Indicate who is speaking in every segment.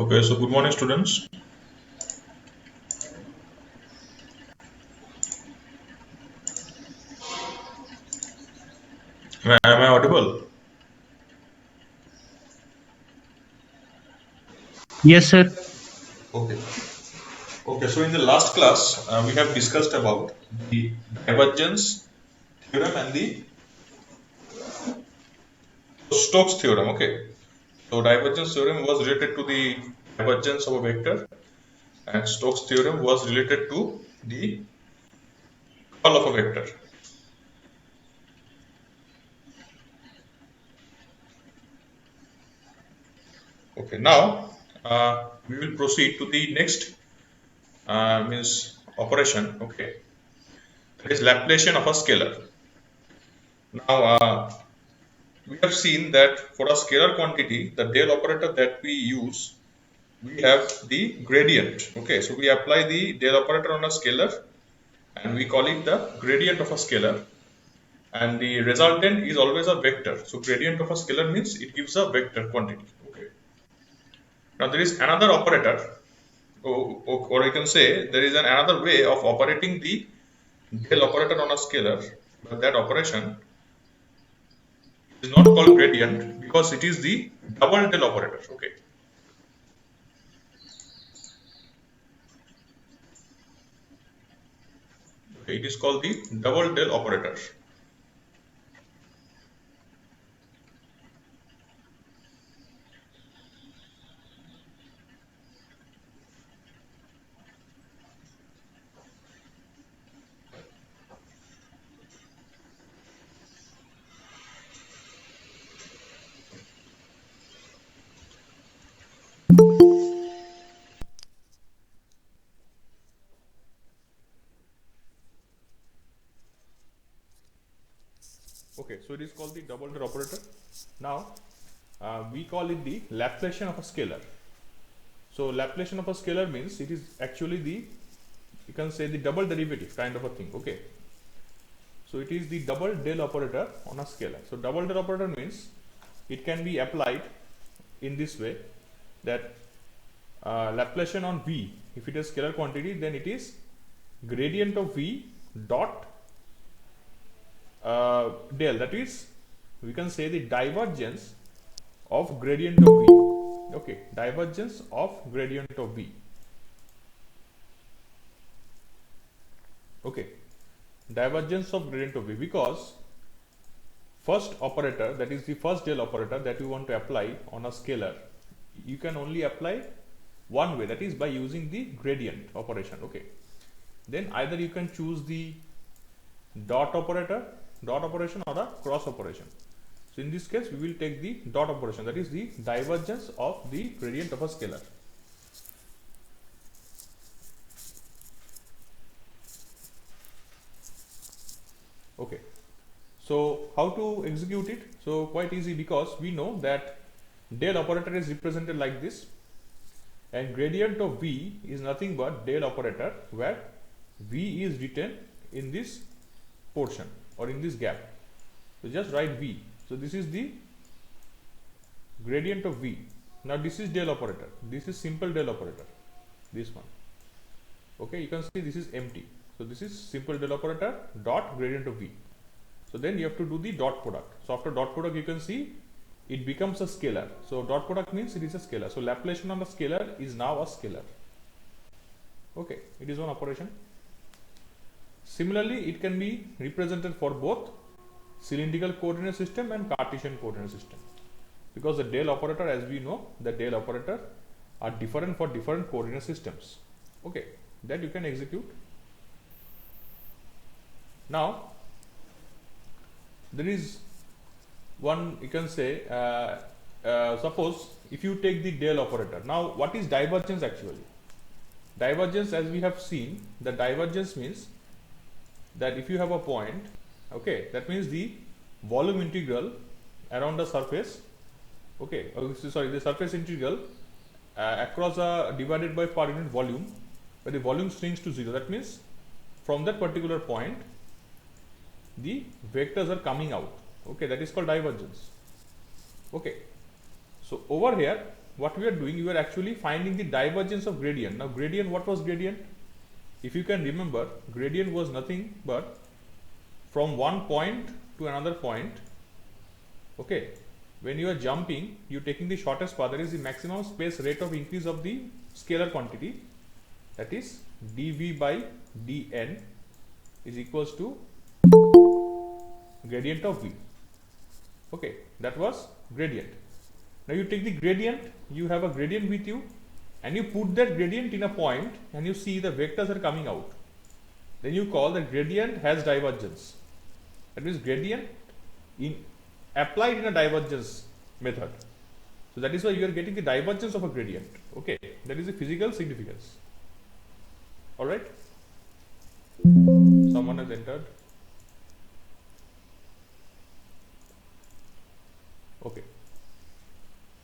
Speaker 1: Okay, so good morning, students. Am I audible?
Speaker 2: Yes, sir.
Speaker 1: Okay. Okay, so in the last class, we have discussed about the divergence theorem and the Stokes theorem. Okay, so divergence theorem was related to the divergence of a vector, and Stokes theorem was related to the curl of a vector. Okay, now we will proceed to the next means operation. Okay, that is Laplacian of a scalar. Now we have seen that for a scalar quantity, the del operator that we use, we have the gradient. Okay, so we apply the del operator on a scalar and we call it the gradient of a scalar, and the resultant is always a vector. So gradient of a scalar means it gives a vector quantity. Okay, now there is another operator, or you can say there is another way of operating the del operator on a scalar, but that operation is not called gradient because it is the double del operator. Okay, it is called the double del operator. Okay, so it is called the double del operator. Now we call it the Laplacian of a scalar. So Laplacian of a scalar means it is actually the, you can say, the double derivative kind of a thing. Okay, so it is the double del operator on a scalar. So double del operator means it can be applied in this way, that Laplacian on V, if it is scalar quantity, then it is gradient of V dot del, that is, we can say the divergence of gradient of V. Okay, divergence of gradient of V. Okay, divergence of gradient of V, because first operator, that is the first del operator that you want to apply on a scalar, you can only apply one way, that is by using the gradient operation. Okay, then either you can choose the dot operation or a cross operation. So in this case we will take the dot operation, that is the divergence of the gradient of a scalar. Okay, so how to execute it? So quite easy, because we know that del operator is represented like this, and gradient of V is nothing but del operator, where V is written in this portion or in this gap. So just write V. So this is the gradient of V. Now this is del operator, this is simple del operator, this one. Okay, you can see this is empty. So this is simple del operator dot gradient of V. So then you have to do the dot product. So after dot product, you can see it becomes a scalar. So dot product means it is a scalar. So Laplacian on a scalar is now a scalar. Okay, it is one operation. Similarly, it can be represented for both cylindrical coordinate system and Cartesian coordinate system, because the del operator, as we know, the del operator are different for different coordinate systems. Okay, that you can execute. Now there is one, you can say, suppose if you take the del operator. Now what is divergence actually? Divergence, as we have seen, the divergence means that if you have a point, okay, that means the volume integral around the surface, okay, sorry, the surface integral across a divided by per unit volume, where the volume swings to 0. That means from that particular point the vectors are coming out. Okay, that is called divergence. Okay, so over here
Speaker 2: what we are doing, you are actually finding the divergence of gradient. Now gradient, what was gradient? If you can remember, gradient was nothing but from one point to another point. Okay, when you are jumping, you are taking the shortest path, that is the maximum space rate of increase of the scalar quantity, that is dv by dn is equals to gradient of v. Okay, that was gradient. Now you take the gradient, you have a gradient with you, and you put that gradient in a point, and you see the vectors are coming out. Then you call the gradient has divergence. That means gradient applied in a divergence method. So that is why you are getting the divergence of a gradient. Okay, that is the physical significance. All right. Someone has entered. Okay.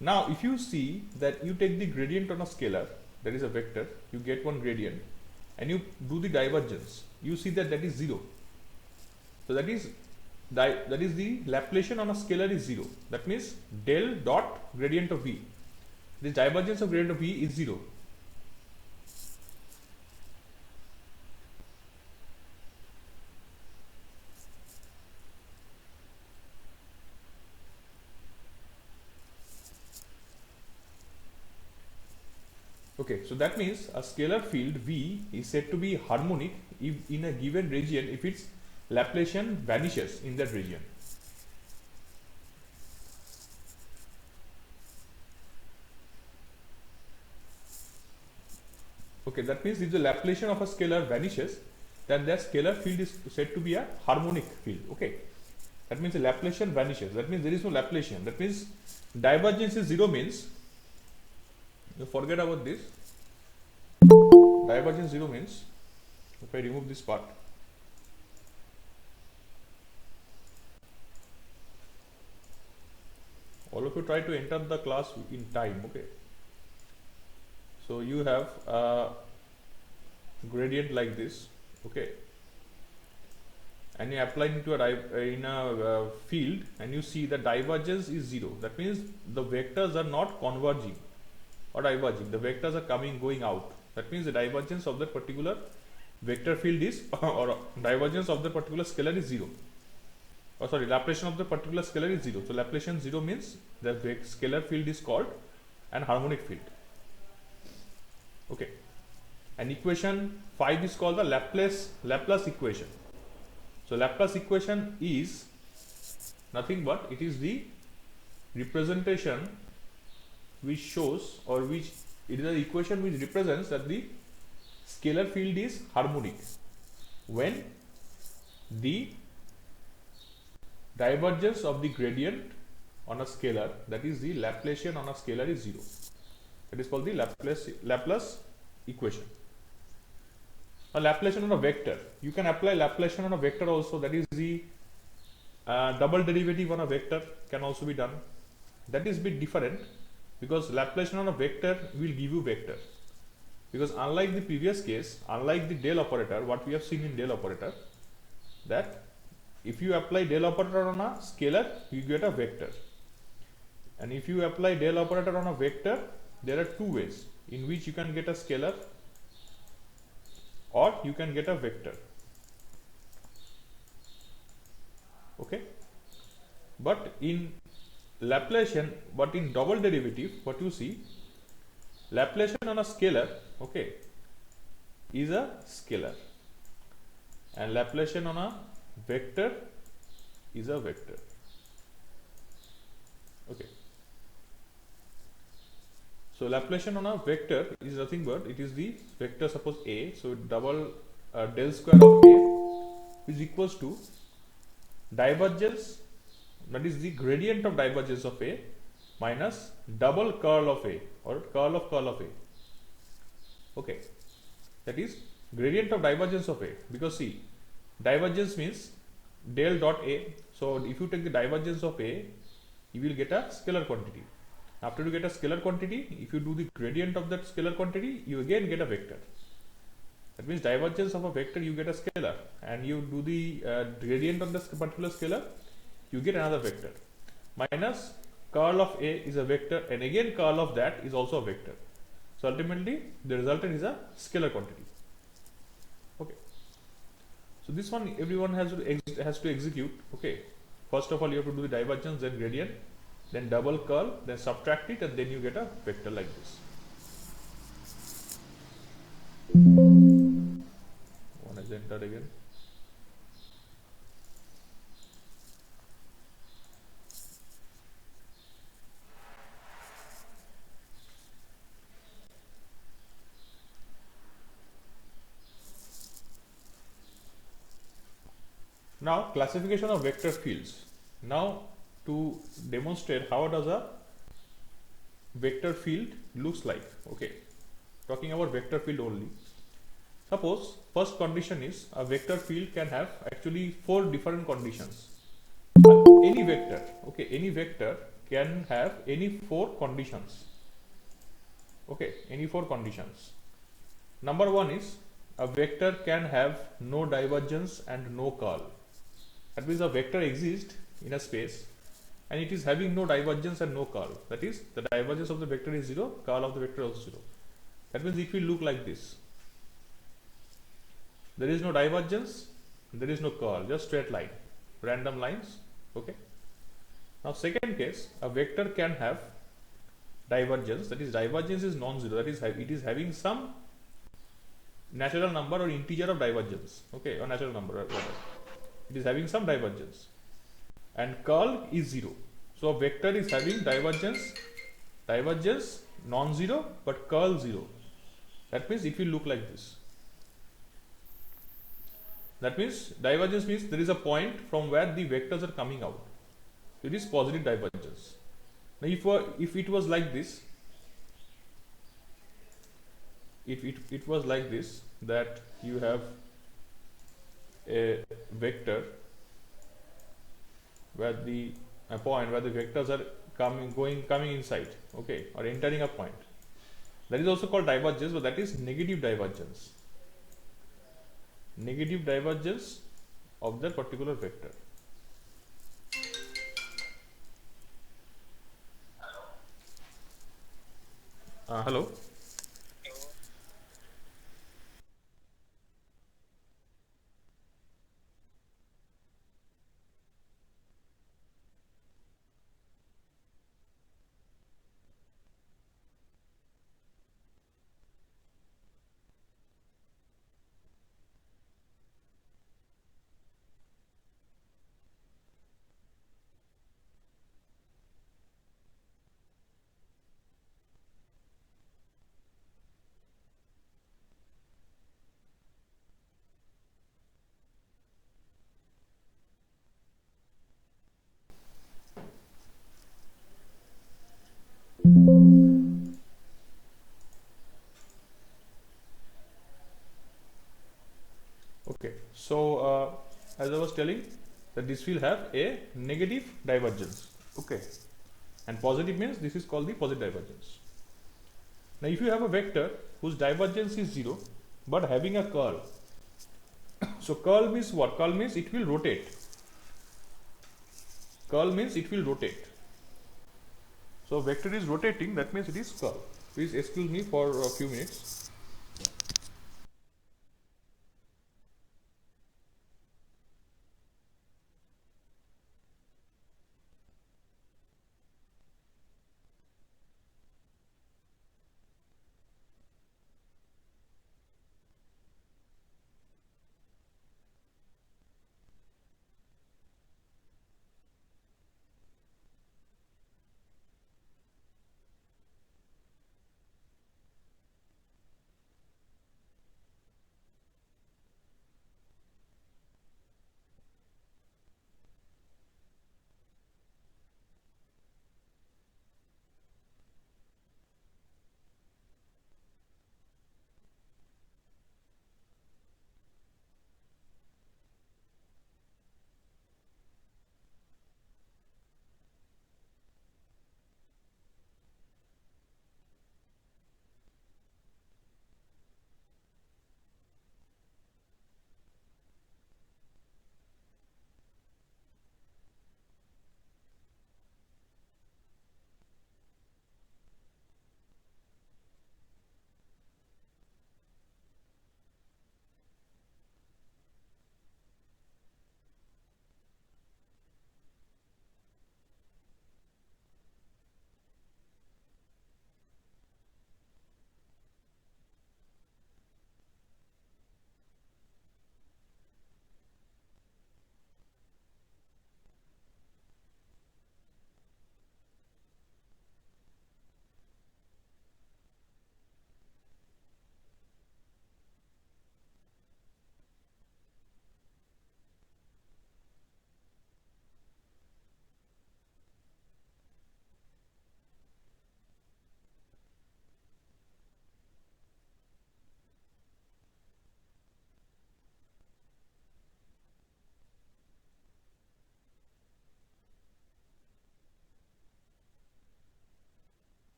Speaker 2: Now if you see that you take the gradient on a scalar, that is a vector, you get one gradient, and you do the divergence, you see that that is 0. So that is the Laplacian on a scalar is 0. That means del dot gradient of v. The divergence of gradient of v is 0. Okay, so that means a scalar field v is said to be harmonic if in a given region if its Laplacian vanishes in that region. Okay, that means if the Laplacian of a scalar vanishes, then that scalar field is said to be a harmonic field. Okay, that means the Laplacian vanishes. That means there is no Laplacian. That means divergence is 0 means, you forget about this. Divergence 0 means, if I remove this part, all of you try to enter the class in time. Okay, so you have a gradient like this. Okay, and you apply into a field, and you see the divergence is 0. That means the vectors are not converging or diverging. The vectors are going out. That means the divergence of that particular vector field is or divergence of the particular scalar is 0. Oh, sorry, Laplacian of the particular scalar is 0. So Laplacian 0 means the scalar field is called an harmonic field. Okay, and equation 5 is called the Laplace equation. So Laplace equation is nothing but it is the representation which shows, or which it is an equation which represents that the scalar field is harmonic when the divergence of the gradient on a scalar, that is the Laplacian on a scalar, is 0. That is called the Laplace equation. A Laplacian on a vector, you can apply Laplacian on a vector also, that is the double derivative on a vector can also be done. That is a bit different because Laplacian on a vector will give you vector, because unlike the previous case, unlike the del operator, what we have seen in del operator, that if you apply del operator on a scalar, you get a vector, and if you apply del operator on a vector, there are two ways in which you can get a scalar or you can get a vector. Okay, but in Laplacian, but in double derivative, what you see, Laplacian on a scalar, okay, is a scalar, and Laplacian on a vector is a vector. Okay, so Laplacian on a vector is nothing but it is the vector, suppose A, so double del square of A is equals to divergence, that is the gradient of divergence of A, minus double curl of A, or curl of A. Okay, that is gradient of divergence of A, because see, divergence means del dot A. So if you take the divergence of A, you will get a scalar quantity. After you get a scalar quantity, if you do the gradient of that scalar quantity, you again get a vector. That means divergence of a vector, you get a scalar, and you do the gradient on this particular scalar, you get another vector, minus curl of A is a vector, and again curl of that is also a vector. So ultimately the resultant is a scalar quantity. Okay. So this one everyone has to execute. Okay. First of all, you have to do the divergence, then gradient, then double curl, then subtract it, and then you get a vector like this. One is entered again. Now classification of vector fields. Now to demonstrate how does a vector field looks like. Okay, talking about vector field only. Suppose first condition is a vector field can have actually 4 different conditions. Any vector, okay, any vector can have any 4 conditions. Okay, any 4 conditions. Number 1 is a vector can have no divergence and no curl. That means a vector exists in a space and it is having no divergence and no curl. That is, the divergence of the vector is 0, curl of the vector is 0. That means if we look like this, there is no divergence, there is no curl, just straight line, random lines. Okay. Now second case, a vector can have divergence, that is divergence is non-zero, that is it is having some natural number or integer of divergence. Okay, or natural number, whatever. It is having some divergence, and curl is 0. So a vector is having divergence non-zero but curl 0. That means it will look like this. That means divergence means there is a point from where the vectors are coming out. It is positive divergence. Now if it was like this, if it was like this, that you have a vector where the a point where the vectors are coming inside, okay, or entering a point, that is also called divergence, but that is negative divergence. Negative divergence of that particular vector. Hello. Okay, so as I was telling, that this will have a negative divergence. Okay, and positive means this is called the positive divergence. Now if you have a vector whose divergence is 0 but having a curl, so curl means what? Curl means it will rotate. Curl means it will rotate. So vector is rotating, that means it is curl. Please excuse me for a few minutes.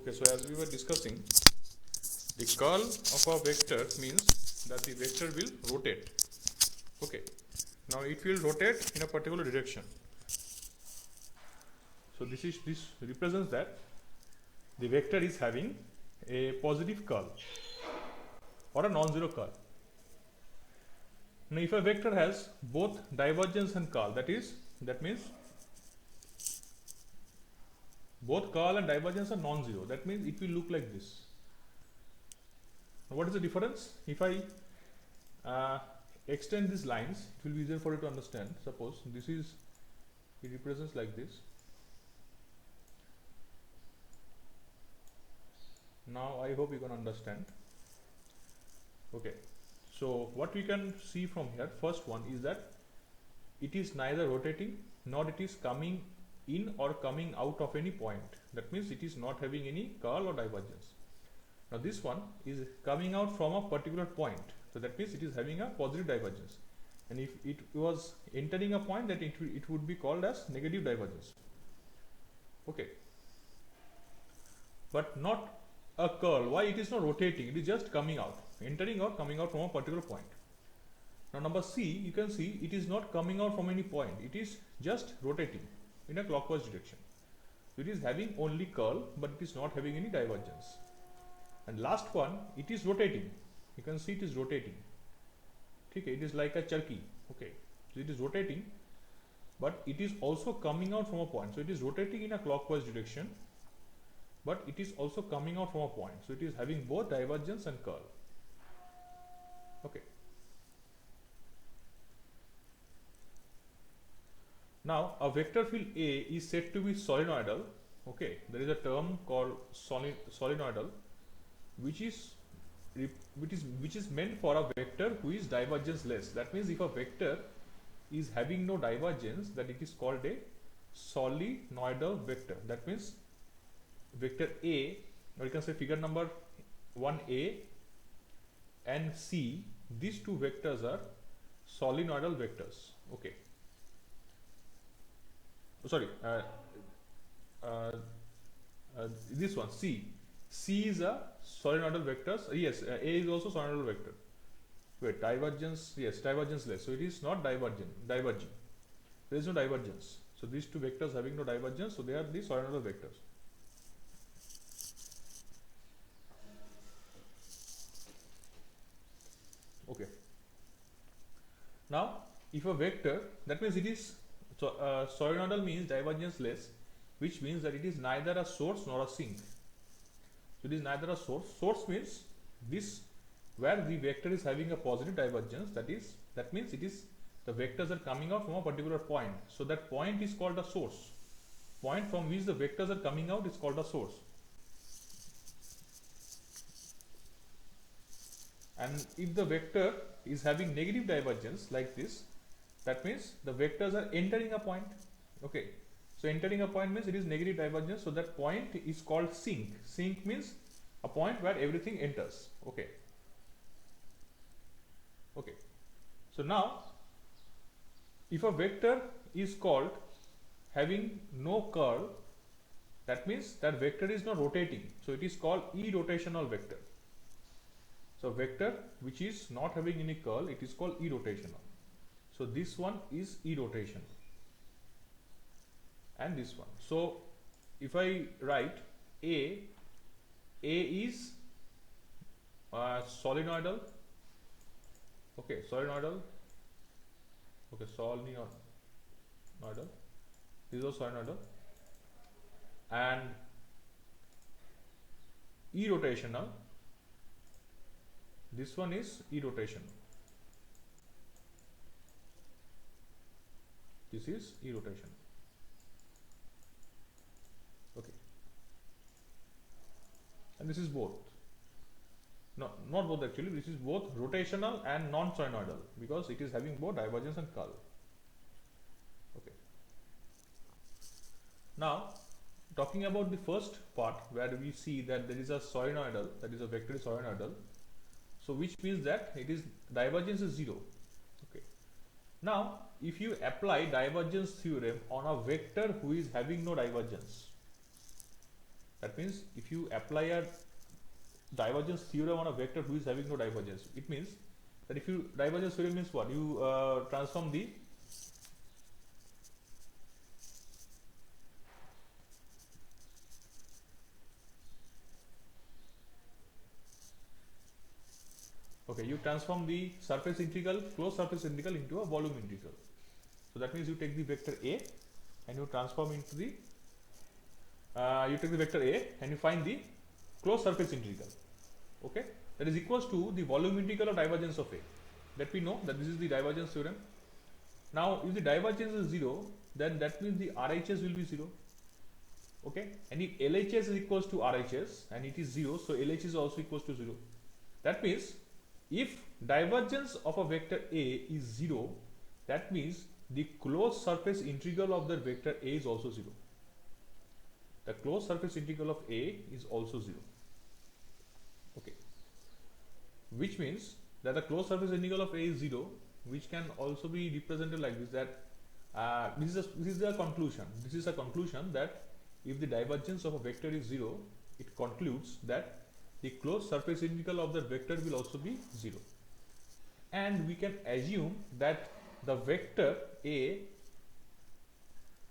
Speaker 2: Okay, so as we were discussing, the curl of a vector means that the vector will rotate. Okay, now it will rotate in a particular direction. So this represents that the vector is having a positive curl or a non-zero curl. Now if a vector has both divergence and curl, that means both curl and divergence are non-zero, that means it will look like this. Now what is the difference? If I extend these lines, it will be easier for you to understand. Suppose it represents like this. Now I hope you can understand. Okay, so what we can see from here, first one is that it is neither rotating nor it is coming in or coming out of any point. That means it is not having any curl or divergence. Now this one is coming out from a particular point, so that means it is having a positive divergence, and if it was entering a point, that it would be called as negative divergence. Okay, but not a curl. Why? It is not rotating, it is just coming out, entering or coming out from a particular point. Now number C, you can see it is not coming out from any point, it is just rotating in a clockwise direction. So it is having only curl, but it is not having any divergence. And last one, it is rotating. You can see it is rotating. Okay, it is like a turkey. Okay, so it is rotating, but it is also coming out from a point. So it is rotating in a clockwise direction, but it is also coming out from a point. So it is having both divergence and curl. Okay. Now a vector field A is said to be solenoidal. Okay, there is a term called solenoidal, which is meant for a vector who is divergence-less. That means if a vector is having no divergence, that it is called a solenoidal vector. That means vector A, or you can say figure number 1A and C, these two vectors are solenoidal vectors. Okay. This one C is a solenoidal vector. Yes, A is also solenoidal vector. Wait, divergence, yes, divergence-less. So it is not diverging. There is no divergence. So these two vectors having no divergence, so they are the solenoidal vectors. Okay. Now, if a vector, that means it is solenoidal means divergence-less, which means that it is neither a source nor a sink. So it is neither a source. Source means this where the vector is having a positive divergence. That means it is the vectors are coming out from a particular point. So that point is called a source. Point from which the vectors are coming out is called a source. And if the vector is having negative divergence like this, that means the vectors are entering a point. Okay, so entering a point means it is negative divergence, so that point is called sink. Sink means a point where everything enters. Okay, okay. So now if a vector is called having no curl, that means that vector is not rotating, so it is called irrotational vector. So vector which is not having any curl, it is called irrotational. So this one is irrotational, and this one. So if I write A is solenoidal. Okay, solenoidal. Okay, solenoidal. This is also solenoidal, and irrotational. This one is irrotational. This is irrotation. Okay, and this is both. No, not both actually. This is both rotational and non-solenoidal because it is having both divergence and curl. Okay. Now, talking about the first part where we see that there is a solenoidal, that is a vector is solenoidal. So which means that it is divergence is 0. Okay. Now, if you apply divergence theorem on a vector who is having no divergence, That means if you apply a divergence theorem on a vector who is having no divergence, it means that if you divergence theorem means what? You transform the you transform the surface integral, closed surface integral into a volume integral. So that means you take the vector A and you transform into the you take the vector A and you find the closed surface integral. Okay, that is equals to the volume integral of divergence of A. That we know that this is the divergence theorem. Now, if the divergence is 0, then that means the RHS will be 0. Okay, and if LHS is equals to RHS and it is 0, so LHS is also equals to 0. That means if divergence of a vector A is 0, that means the closed surface integral of the vector A is also 0. The closed surface integral of A is also 0. Okay, which means that the closed surface integral of A is 0, which can also be represented like this, that this is a conclusion. This is a conclusion that if the divergence of a vector is 0, it concludes that the closed surface integral of the vector will also be 0. And we can assume that the vector A,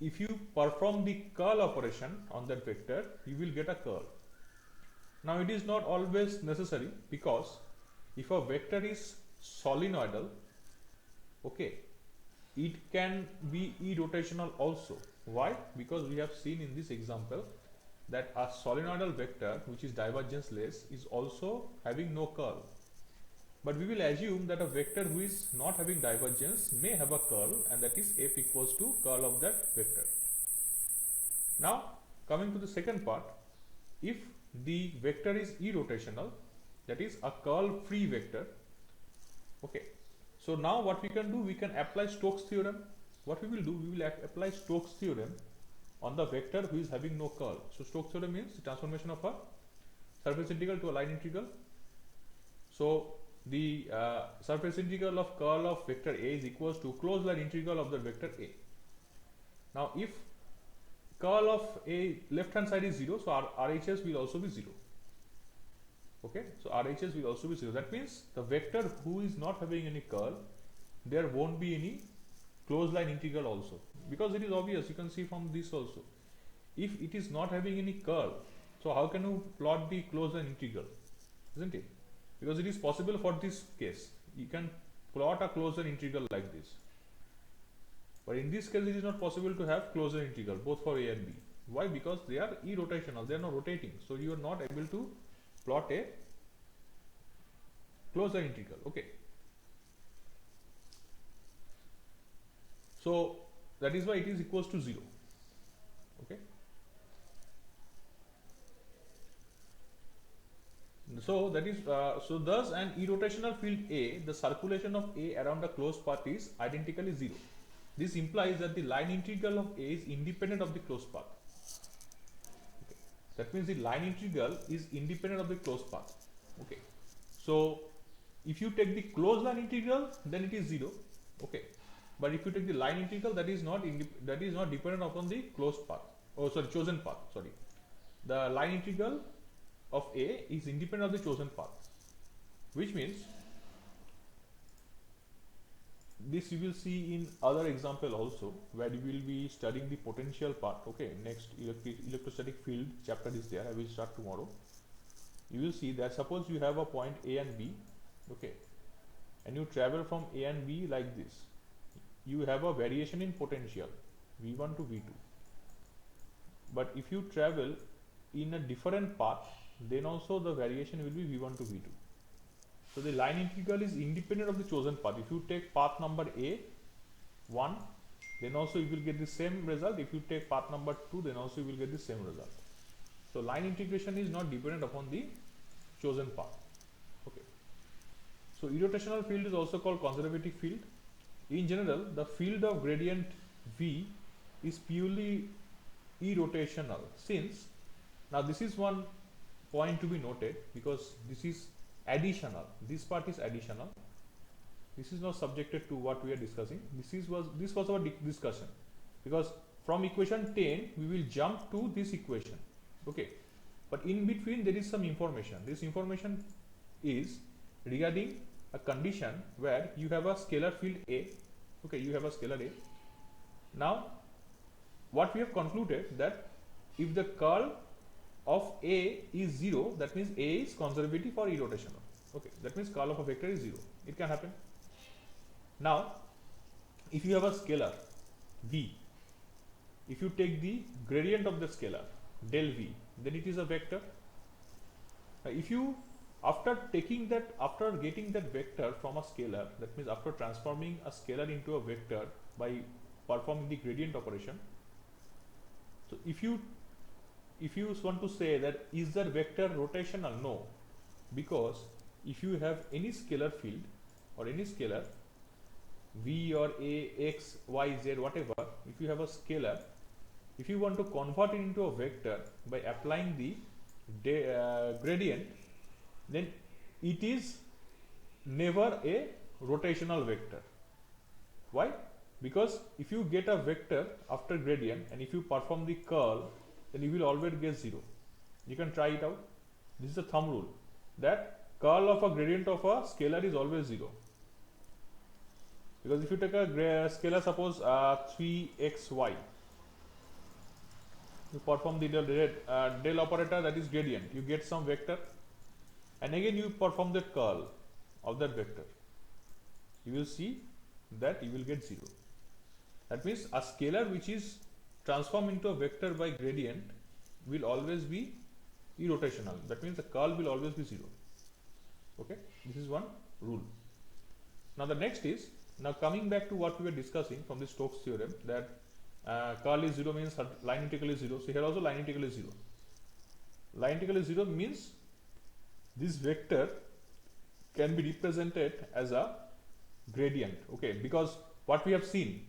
Speaker 2: if you perform the curl operation on that vector, you will get a curl. Now it is not always necessary, because if a vector is solenoidal, okay, it can be irrotational also. Why? Because we have seen in this example that a solenoidal vector which is divergenceless is also having no curl. But we will assume that a vector who is not having divergence may have a curl, and that is f equals to curl of that vector. Now coming to the second part, if the vector is irrotational, that is a curl free vector, okay, so now what we can do, we can apply Stokes theorem. What we will do, we will apply Stokes theorem on the vector who is having no curl. So Stokes theorem means the transformation of a surface integral to a line integral. So the surface integral of curl of vector A is equals to closed line integral of the vector A. Now if curl of A left hand side is 0, so RHS will also be 0. Okay, so RHS will also be 0. That means the vector who is not having any curl, there won't be any closed line integral also, because it is obvious, you can see from this also. If it is not having any curl, so how can you plot the closed line integral, isn't it? Because it is possible for this case, you can plot a closed line integral like this. But in this case, it is not possible to have closed line integral both for A and B. Why? Because they are irrotational, they are not rotating. So you are not able to plot a closed line integral. Okay. So that is why it is equals to 0. Okay. So that is so thus an irrotational field A, the circulation of A around the closed path is identically 0. This implies that the line integral of A is independent of the closed path. Okay. That means the line integral is independent of the closed path. Okay. So if you take the closed line integral, then it is 0. Okay. But if you take the line integral, that is not dependent upon the closed path. Oh, sorry, chosen path. Sorry, the line integral of A is independent of the chosen path, which means this you will see in other example also, where you will be studying the potential part. Okay, next electrostatic field chapter is there. I will start tomorrow. You will see that suppose you have a point A and B, okay, and you travel from A and B like this. You have a variation in potential V1 to V2. But if you travel in a different path, then also the variation will be V1 to V2. So the line integral is independent of the chosen path. If you take path number A1, then also you will get the same result. If you take path number 2, then also you will get the same result. So line integration is not dependent upon the chosen path. Okay. So irrotational field is also called conservative field. In general, the field of gradient V is purely irrotational, since now this is one point to be noted, because this is additional. This part is additional. This is not subjected to what we are discussing. This was our discussion, because from equation 10 we will jump to this equation. Okay, but in between there is some information. This information is regarding a condition where you have a scalar field A. Okay, you have a scalar A. Now what we have concluded, that if the curl of A is 0, that means A is conservative or irrotational. Okay, that means curl of a vector is 0. It can happen. Now if you have a scalar V, if you take the gradient of the scalar del V, then it is a vector. If you after getting that vector from a scalar, that means after transforming a scalar into a vector by performing the gradient operation, so if you want to say that is that vector rotational, no, because if you have any scalar field or any scalar V or A, X, Y, Z, whatever, if you have a scalar, if you want to convert it into a vector by applying the gradient, then it is never a rotational vector. Why? Because if you get a vector after gradient and if you perform the curl, then you will always get 0. You can try it out. This is a thumb rule, that curl of a gradient of a scalar is always 0. Because if you take a scalar, suppose 3xy, you perform the del operator, that is gradient, you get some vector, and again you perform the curl of that vector, you will see that you will get 0. That means a scalar which is transformed into a vector by gradient will always be irrotational. That means the curl will always be 0. Okay, this is one rule. Now the next is, now coming back to what we were discussing from the Stokes theorem, that curl is 0 means line integral is 0. So here also line integral is 0. Line integral is 0 means this vector can be represented as a gradient. Okay, because what we have seen,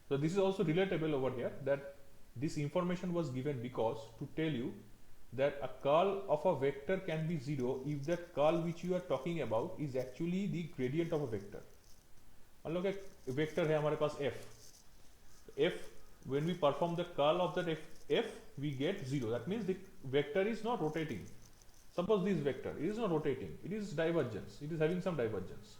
Speaker 2: so this is also relatable over here, that this information was given because to tell you that a curl of a vector can be 0 if that curl which you are talking about is actually the gradient of a vector. मान लो कि vector है हमारे पास f, when we perform the curl of that f we get 0. That means the vector is not rotating. Suppose this vector, it is not rotating, it is divergence, it is having some divergence,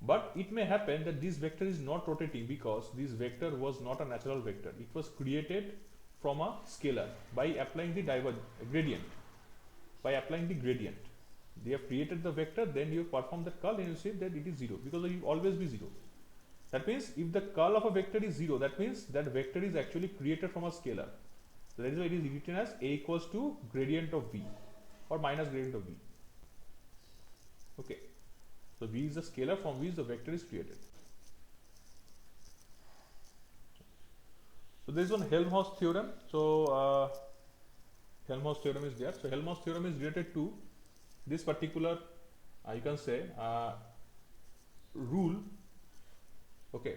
Speaker 2: but it may happen that this vector is not rotating because this vector was not a natural vector. It was created from a scalar by applying the gradient. By applying the gradient, they have created the vector, then you perform the curl and you say that it is 0, because it will always be 0. That means if the curl of a vector is 0, that means that vector is actually created from a scalar. So that is why it is written as A equals to gradient of V or minus gradient of V. Okay, so V is the scalar from which the vector is created. So there is one Helmholtz theorem. So Helmholtz theorem is there. So Helmholtz theorem is related to this particular, you can say, rule. Okay,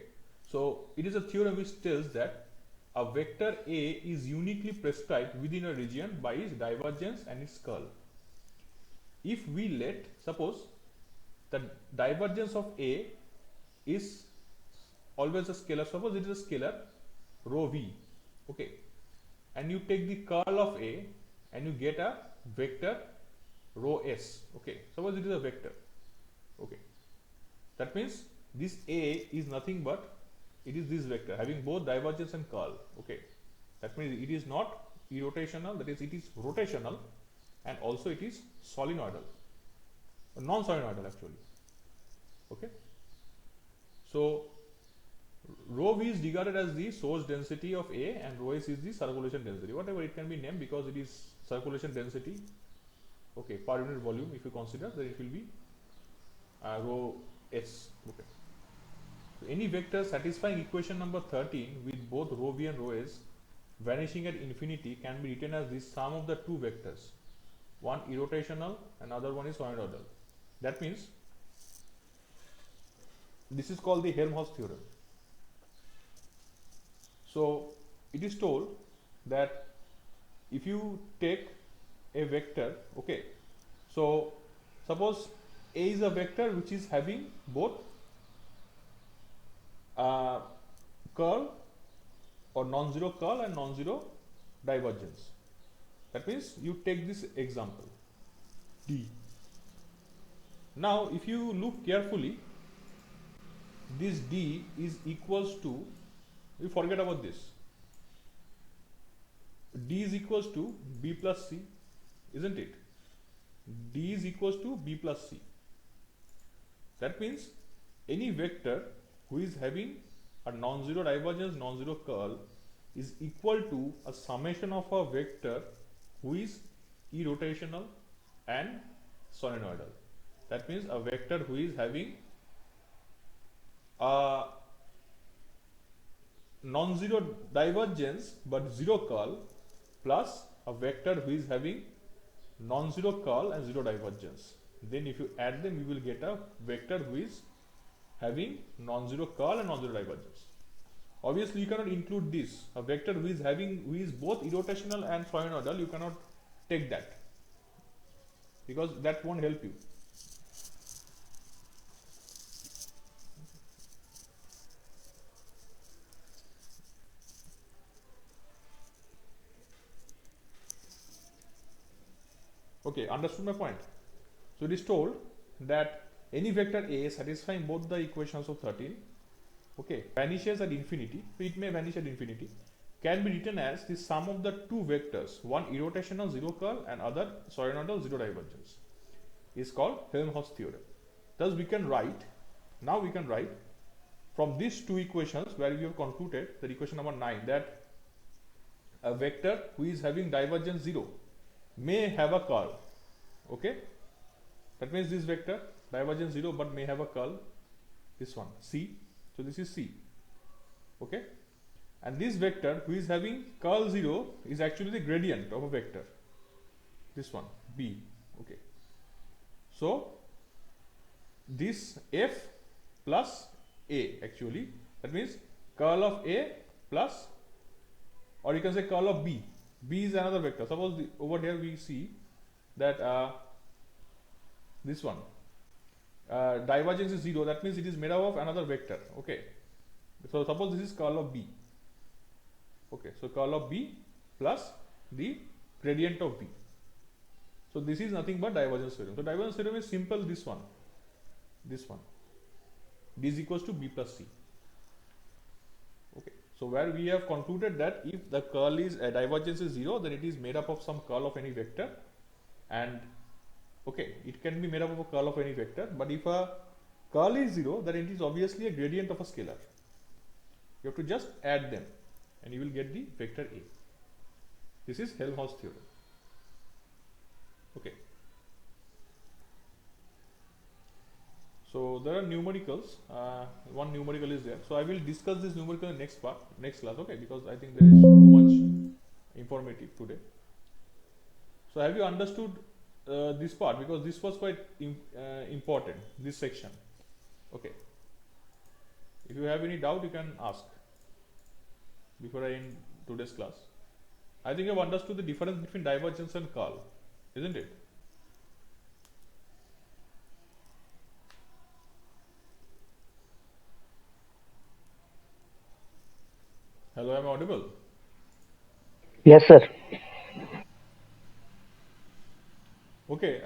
Speaker 2: so it is a theorem which tells that a vector A is uniquely prescribed within a region by its divergence and its curl. If we let, suppose the divergence of A is always a scalar, suppose it is a scalar rho V, okay, and you take the curl of A and you get a vector rho S, okay, suppose it is a vector, okay, that means this A is nothing but it is this vector having both divergence and curl, okay, that means it is not irrotational, that is it is rotational, and also it is solenoidal, non-solenoidal actually, okay. So rho V is regarded as the source density of A and rho S is the circulation density, whatever it can be named, because it is circulation density, okay, per unit volume. If you consider that, it will be rho S, okay. So any vector satisfying equation number 13 with both rho V and rho S vanishing at infinity can be written as the sum of the two vectors, one irrotational and other one is solenoidal. That means this is called the Helmholtz theorem. So it is told that if you take a vector, okay, so suppose A is a vector which is having both curl or non-zero curl and non-zero divergence. That means you take this example D. Now if you look carefully, this D is equals to, you forget about this, D is equals to B plus C, isn't it? D is equals to B plus C. That means any vector who is having a non-zero divergence, non-zero curl is equal to a summation of a vector who is irrotational and solenoidal. That means a vector who is having a non-zero divergence but zero curl plus a vector who is having non-zero curl and zero divergence. Then if you add them, you will get a vector who is having non-zero curl and non-zero divergence. Obviously you cannot include this, a vector who is both irrotational and solenoidal. You cannot take that because that won't help you. Okay, understood my point? So it is told that any vector A satisfying both the equations of 13, okay, vanishes at infinity, so it may vanish at infinity, can be written as the sum of the two vectors, one irrotational zero curl and other solenoidal zero divergence, is called Helmholtz theorem. Thus we can write, now we can write from these two equations where we have concluded that equation number 9, that a vector who is having divergence 0 may have a curl. Okay, that means this vector divergence 0 but may have a curl, this one C, so this is C. Okay, and this vector who is having curl 0 is actually the gradient of a vector, this one B. Okay, so this F plus A, actually that means curl of A plus, or you can say curl of B. B is another vector. Suppose over here we see that this one divergence is 0, that means it is made up of another vector. Okay, so suppose this is curl of B. Okay, so curl of B plus the gradient of B. So this is nothing but divergence theorem. So divergence theorem is simple, this one, D is equals to B plus C. Okay, so where we have concluded that if the curl is divergence is 0, then it is made up of some curl of any vector, and okay, it can be made up of a curl of any vector, but if a curl is 0, then it is obviously a gradient of a scalar. You have to just add them and you will get the vector A. This is Helmholtz theorem. Okay, so there are numericals, one numerical is there, so I will discuss this numerical in the next class. Okay, because I think there is too much informative today. So have you understood this part, because this was quite important, this section. Okay, if you have any doubt you can ask before I end today's class. I think you have understood the difference between divergence and curl, isn't it? Hello, am I audible?
Speaker 3: Yes, sir.
Speaker 2: Okay,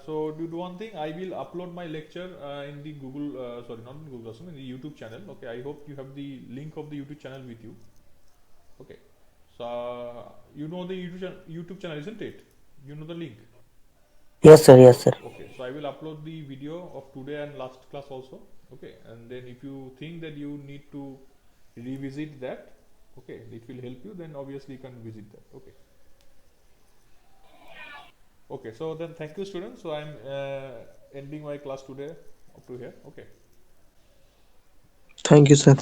Speaker 2: so do one thing. I will upload my lecture in the Google, sorry, not in Google, in the YouTube channel. Okay, I hope you have the link of the YouTube channel with you. Okay, so you know the YouTube channel, isn't it? You know the link.
Speaker 3: Yes, sir. Yes, sir.
Speaker 2: Okay, so I will upload the video of today and last class also. Okay, and then if you think that you need to revisit that, okay, it will help you, then obviously you can visit that. Okay. Okay, so then thank you, students. So I'm ending my class today up to here. Okay.
Speaker 3: Thank you, sir.